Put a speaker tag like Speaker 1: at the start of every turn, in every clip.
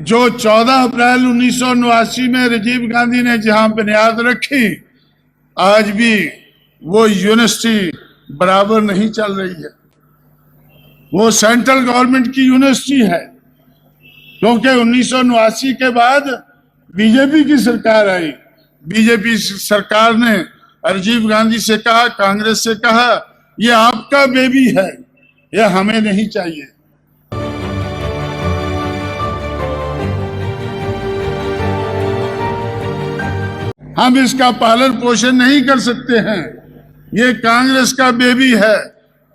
Speaker 1: जो 14 अप्रैल 1989 में राजीव गांधी ने जहां बुनियाद रखी, आज भी वो यूनिवर्सिटी बराबर नहीं चल रही है। वो सेंट्रल गवर्नमेंट की यूनिवर्सिटी है, क्योंकि 1989 के बाद बीजेपी की सरकार आई। बीजेपी सरकार ने राजीव गांधी से कहा, कांग्रेस से कहा, ये आपका बेबी है, ये हमें नहीं चाहिए। हम इसका पालन पोषण नहीं कर सकते हैं, ये कांग्रेस का बेबी है,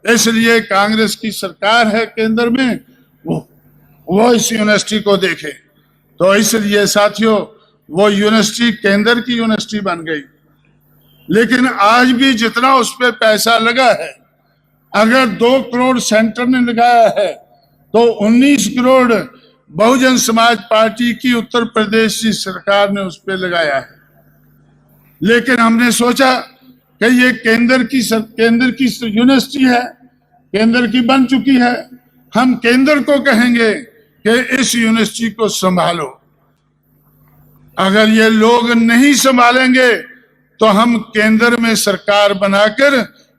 Speaker 1: इसलिए कांग्रेस की सरकार है केंद्र में, वो इस यूनिवर्सिटी को देखे। तो इसलिए साथियों, वो यूनिवर्सिटी केंद्र की यूनिवर्सिटी बन गई। लेकिन आज भी जितना उस पर पैसा लगा है, अगर 2 करोड़ सेंटर ने लगाया है तो 19 करोड़ बहुजन समाज पार्टी की उत्तर प्रदेश की सरकार ने उस पर लगाया है। लेकिन हमने सोचा कि ये केंद्र की यूनिवर्सिटी है, केंद्र की बन चुकी है, हम केंद्र को कहेंगे कि इस यूनिवर्सिटी को संभालो। अगर ये लोग नहीं संभालेंगे तो हम केंद्र में सरकार बनाकर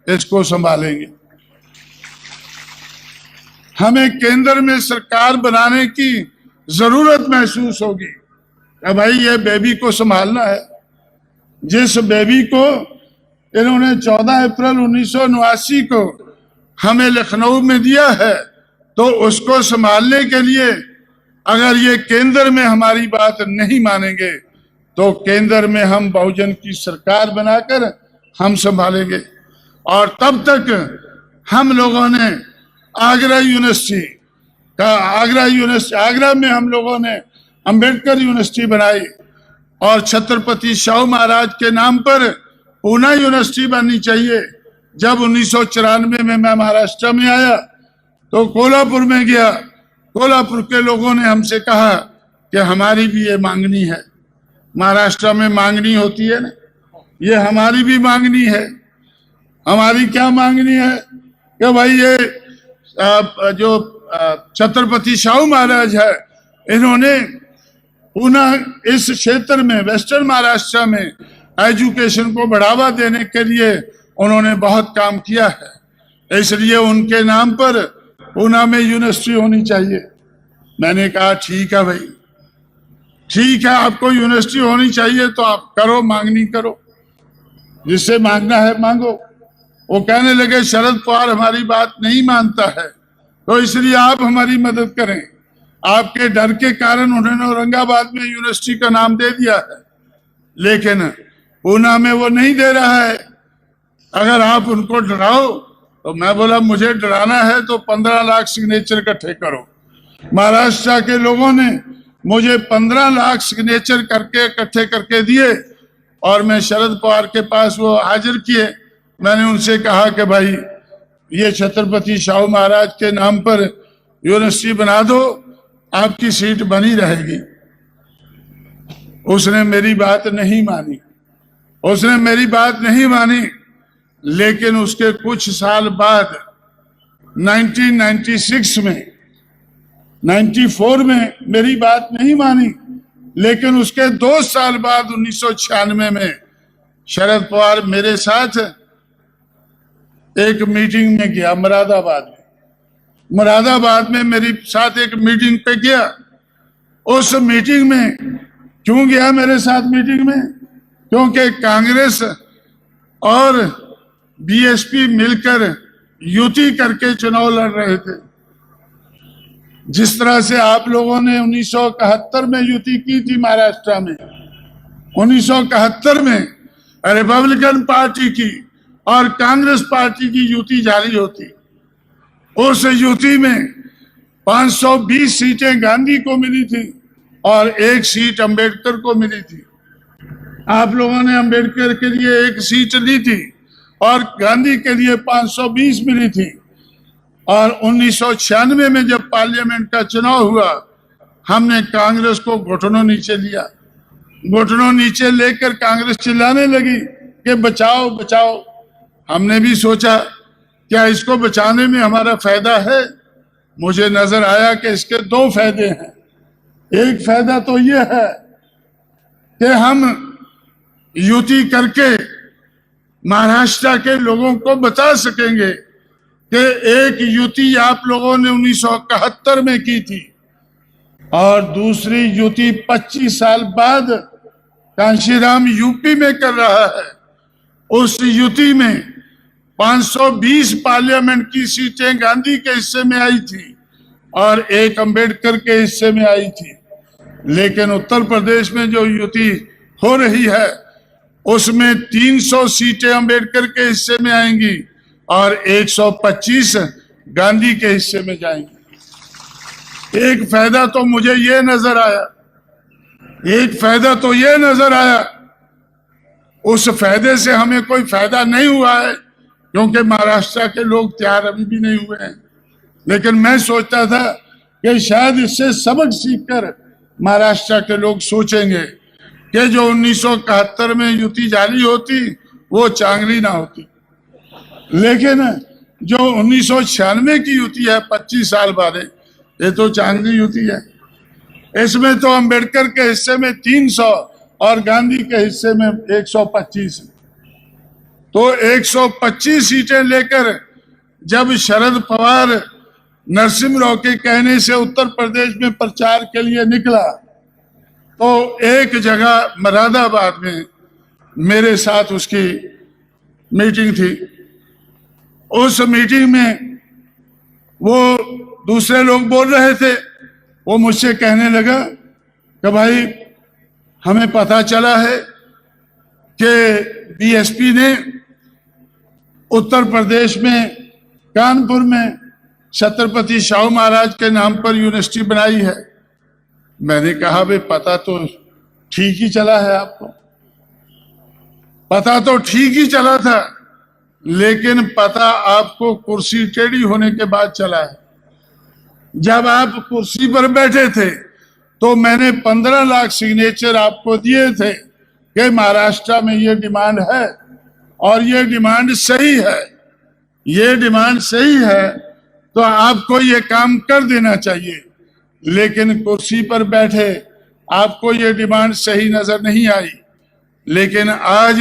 Speaker 1: इसको संभालेंगे। हमें केंद्र में सरकार बनाने की जरूरत महसूस होगी। भाई, ये बेबी को संभालना है। जिस बेबी को इन्होंने 14 अप्रैल 1989 को हमें लखनऊ में दिया है, तो उसको संभालने के लिए अगर ये केंद्र में हमारी बात नहीं मानेंगे तो केंद्र में हम बहुजन की सरकार बनाकर हम संभालेंगे। और तब तक हम लोगों ने आगरा में हम लोगों ने अंबेडकर यूनिवर्सिटी बनाई और छत्रपति शाहू महाराज के नाम पर पूना यूनिवर्सिटी बननी चाहिए। जब 1994 में मैं महाराष्ट्र में आया तो कोल्हापुर में गया। कोल्हापुर के लोगों ने हमसे कहा कि हमारी भी ये मांगनी है। महाराष्ट्र में मांगनी होती है ना, ये हमारी भी मांगनी है। हमारी क्या मांगनी है कि भाई ये जो छत्रपति शाहू महाराज है, इन्होंने पूना इस क्षेत्र में वेस्टर्न महाराष्ट्र में एजुकेशन को बढ़ावा देने के लिए उन्होंने बहुत काम किया है, इसलिए उनके नाम पर पूना में यूनिवर्सिटी होनी चाहिए। मैंने कहा ठीक है भाई, ठीक है, आपको यूनिवर्सिटी होनी चाहिए तो आप करो, मांगनी करो, जिससे मांगना है मांगो। वो कहने लगे शरद पवार हमारी बात नहीं मानता है, तो इसलिए आप हमारी मदद करें। आपके डर के कारण उन्होंने औरंगाबाद में यूनिवर्सिटी का नाम दे दिया है, लेकिन पूना में वो नहीं दे रहा है। अगर आप उनको डराओ तो मैं बोला मुझे डराना है तो 15 लाख सिग्नेचर इकट्ठे करो। महाराष्ट्र के लोगों ने मुझे 15 लाख सिग्नेचर करके इकट्ठे करके दिए और मैं शरद पवार के पास वो हाजिर किए। मैंने उनसे कहा कि भाई, ये छत्रपति शाहू महाराज के नाम पर यूनिवर्सिटी बना दो, आपकी सीट बनी रहेगी। उसने मेरी बात नहीं मानी, लेकिन उसके कुछ साल बाद 1996 में 94 में मेरी बात नहीं मानी, लेकिन उसके 2 साल बाद 1996 में शरद पवार मेरे साथ एक मीटिंग में गया मुरादाबाद में मेरे साथ एक मीटिंग पे गया। उस मीटिंग में क्यों गया मेरे साथ मीटिंग में? क्योंकि कांग्रेस और बीएसपी मिलकर युति करके चुनाव लड़ रहे थे। जिस तरह से आप लोगों ने 1971 में युति की थी महाराष्ट्र में, 1971 में रिपब्लिकन पार्टी की और कांग्रेस पार्टी की युति जारी होती। उस युति में 520 सीटें गांधी को मिली थी और 1 सीट अंबेडकर को मिली थी। आप लोगों ने अंबेडकर के लिए 1 सीट ली थी और गांधी के लिए 520 मिली थी। और 1996 में जब पार्लियामेंट का चुनाव हुआ, हमने कांग्रेस को घुटनों नीचे लिया। घुटनों नीचे लेकर कांग्रेस चिल्लाने लगी कि बचाओ बचाओ। हमने भी सोचा क्या इसको बचाने में हमारा फायदा है? मुझे नजर आया कि इसके 2 फायदे हैं। एक फायदा तो ये है कि हम युति करके महाराष्ट्र के लोगों को बता सकेंगे कि एक युति आप लोगों ने 1971 में की थी और दूसरी युति 25 साल बाद कांशीराम यूपी में कर रहा है। उस युति में 520 पार्लियामेंट की सीटें गांधी के हिस्से में आई थी और एक अंबेडकर के हिस्से में आई थी। लेकिन उत्तर प्रदेश में जो युति हो रही है उसमें 300 सीटें अंबेडकर के हिस्से में आएंगी और 125 गांधी के हिस्से में जाएंगी। एक फायदा तो मुझे ये नजर आया, उस फायदे से हमें कोई फायदा नहीं हुआ है क्योंकि महाराष्ट्र के लोग तैयार अभी भी नहीं हुए हैं। लेकिन मैं सोचता था कि शायद इससे सबक सीखकर महाराष्ट्र के लोग सोचेंगे कि जो 1971 में युति जारी होती वो चांगली ना होती, लेकिन जो 1996 की युति है 25 साल बाद, ये तो चांगली युति है। इसमें तो अंबेडकर के हिस्से में 300 और गांधी के हिस्से में 125, तो 125 सीटें लेकर जब शरद पवार नरसिम्हा राव के कहने से उत्तर प्रदेश में प्रचार के लिए निकला तो एक जगह मुरादाबाद में मेरे साथ उसकी मीटिंग थी। उस मीटिंग में वो दूसरे लोग बोल रहे थे, वो मुझसे कहने लगा कि भाई हमें पता चला है कि बीएसपी ने उत्तर प्रदेश में कानपुर में छत्रपति शाहू महाराज के नाम पर यूनिवर्सिटी बनाई है। मैंने कहा भाई पता तो ठीक ही चला है, आपको पता तो ठीक ही चला था, लेकिन पता आपको कुर्सी टेढ़ी होने के बाद चला है। जब आप कुर्सी पर बैठे थे तो मैंने 15 लाख सिग्नेचर आपको दिए थे कि महाराष्ट्र में ये डिमांड है और ये डिमांड सही है, ये डिमांड सही है, तो आपको ये काम कर देना चाहिए। लेकिन कुर्सी पर बैठे आपको ये डिमांड सही नजर नहीं आई। लेकिन आज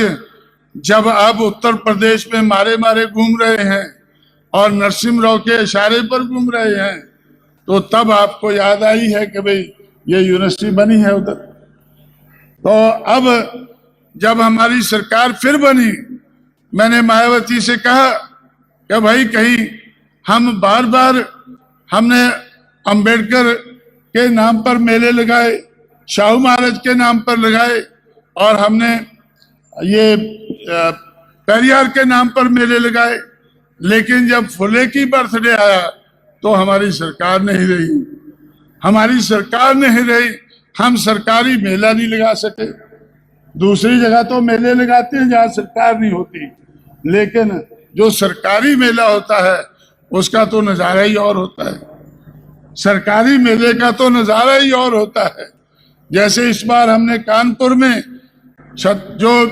Speaker 1: जब आप उत्तर प्रदेश में मारे मारे घूम रहे हैं और नरसिम्हा राव के इशारे पर घूम रहे हैं तो तब आपको याद आई है कि भाई ये यूनिवर्सिटी बनी है उधर। तो अब जब हमारी सरकार फिर बनी, मैंने मायावती से कहा कि भाई कहीं हम बार बार हमने अंबेडकर के नाम पर मेले लगाए, शाहू महाराज के नाम पर लगाए और हमने ये पेरियार के नाम पर मेले लगाए, लेकिन जब फुले की बर्थडे आया तो हमारी सरकार नहीं रही, हम सरकारी मेला नहीं लगा सके। दूसरी जगह तो मेले लगाते हैं जहाँ सरकार नहीं होती, लेकिन जो सरकारी मेला होता है उसका तो नजारा ही और होता है, सरकारी मेले का तो नजारा ही और होता है। जैसे इस बार हमने कानपुर में जो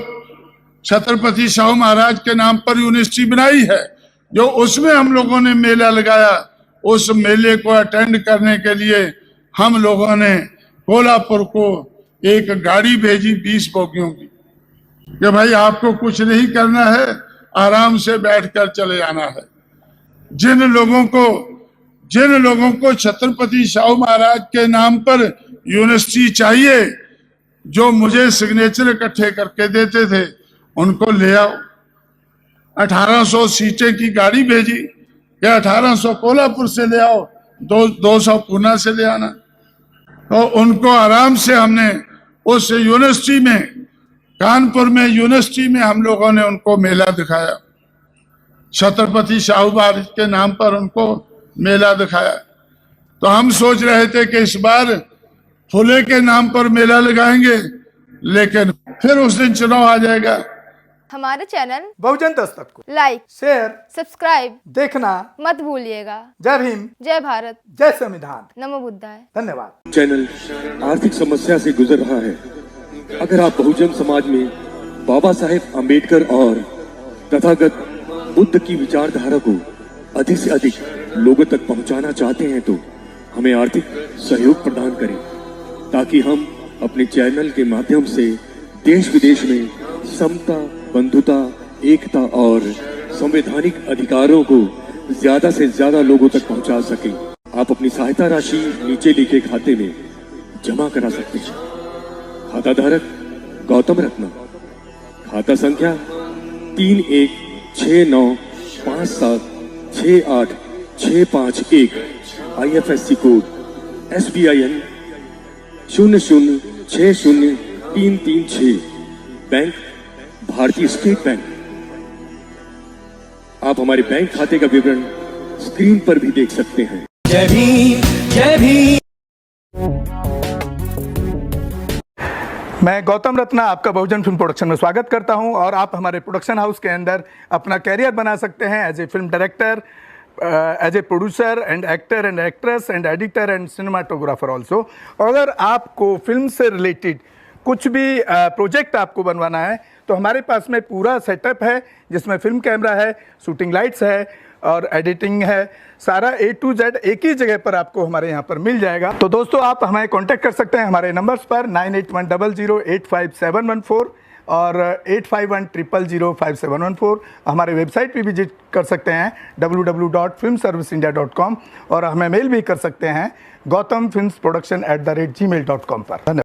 Speaker 1: छत्रपति शाहू महाराज के नाम पर यूनिवर्सिटी बनाई है, जो उसमें हम लोगों ने मेला लगाया, उस मेले को अटेंड करने के लिए हम लोगों ने कोल्हापुर को एक गाड़ी भेजी 20 बोगियों की कि भाई आपको कुछ नहीं करना है, आराम से बैठकर चले आना है। जिन लोगों को छत्रपति शाहू महाराज के नाम पर यूनिवर्सिटी चाहिए, जो मुझे सिग्नेचर इकट्ठे करके देते थे, उनको ले आओ। 1800 सीटें की गाड़ी भेजी या 1800 कोल्हापुर से ले आओ, 200 पूना से ले आना। तो उनको आराम से हमने उस यूनिवर्सिटी में, कानपुर में यूनिवर्सिटी में हम लोगों ने उनको मेला दिखाया, छत्रपति शाहू महाराज के नाम पर उनको मेला दिखाया। तो हम सोच रहे थे कि इस बार फुले के नाम पर मेला लगाएंगे, लेकिन फिर उस दिन चुनाव आ जाएगा।
Speaker 2: हमारे चैनल
Speaker 3: बहुजन दस्तक को
Speaker 2: लाइक,
Speaker 3: शेयर,
Speaker 2: सब्सक्राइब
Speaker 3: देखना
Speaker 2: मत भूलिएगा।
Speaker 3: जय भीम,
Speaker 2: जय भारत,
Speaker 3: जय संविधान,
Speaker 2: नमो बुद्धाय।
Speaker 3: धन्यवाद।
Speaker 4: चैनल आर्थिक समस्या से गुजर रहा है। अगर आप बहुजन समाज में बाबा साहेब अम्बेडकर और तथागत बुद्ध की विचारधारा को अधिक से अधिक लोगों तक पहुंचाना चाहते हैं तो हमें आर्थिक सहयोग प्रदान करें। ताकि हम अपने चैनल के माध्यम से देश विदेश में समता, बंधुता, एकता और संवैधानिक अधिकारों को ज्यादा से ज्यादा लोगों तक पहुंचा सकें। आप अपनी सहायता राशि नीचे लिखे खाते में जमा करा सकते हैं। खाता धारक गौतम रत्ना, खाता संख्या 3169576865 IFSC कोड SBIN 0060336, बैंक भारतीय स्टेट बैंक। आप हमारे बैंक खाते का विवरण स्क्रीन पर भी देख सकते हैं।
Speaker 3: जय भीम, जय भीम। मैं गौतम रत्ना आपका बहुजन फिल्म प्रोडक्शन में स्वागत करता हूं और आप हमारे प्रोडक्शन हाउस के अंदर अपना कैरियर बना सकते हैं as a film director, as a producer and actor and actress and editor and cinematographer also. अगर आपको फिल्म से रिलेटेड कुछ भी प्रोजेक्ट आपको बनवाना है तो हमारे पास में पूरा सेटअप है, जिसमें फिल्म कैमरा है, शूटिंग लाइट्स है और एडिटिंग है। सारा A to Z एक ही जगह पर आपको हमारे यहाँ पर मिल जाएगा। तो दोस्तों आप हमें कांटेक्ट कर सकते हैं हमारे नंबर्स पर 9810085714 और 8510005714। हमारे वेबसाइट पे विजिट कर सकते हैं www.filmserviceindia.com और हमें मेल भी कर सकते हैं gautamfilmsproduction@gmail.com पर। धन्यवाद।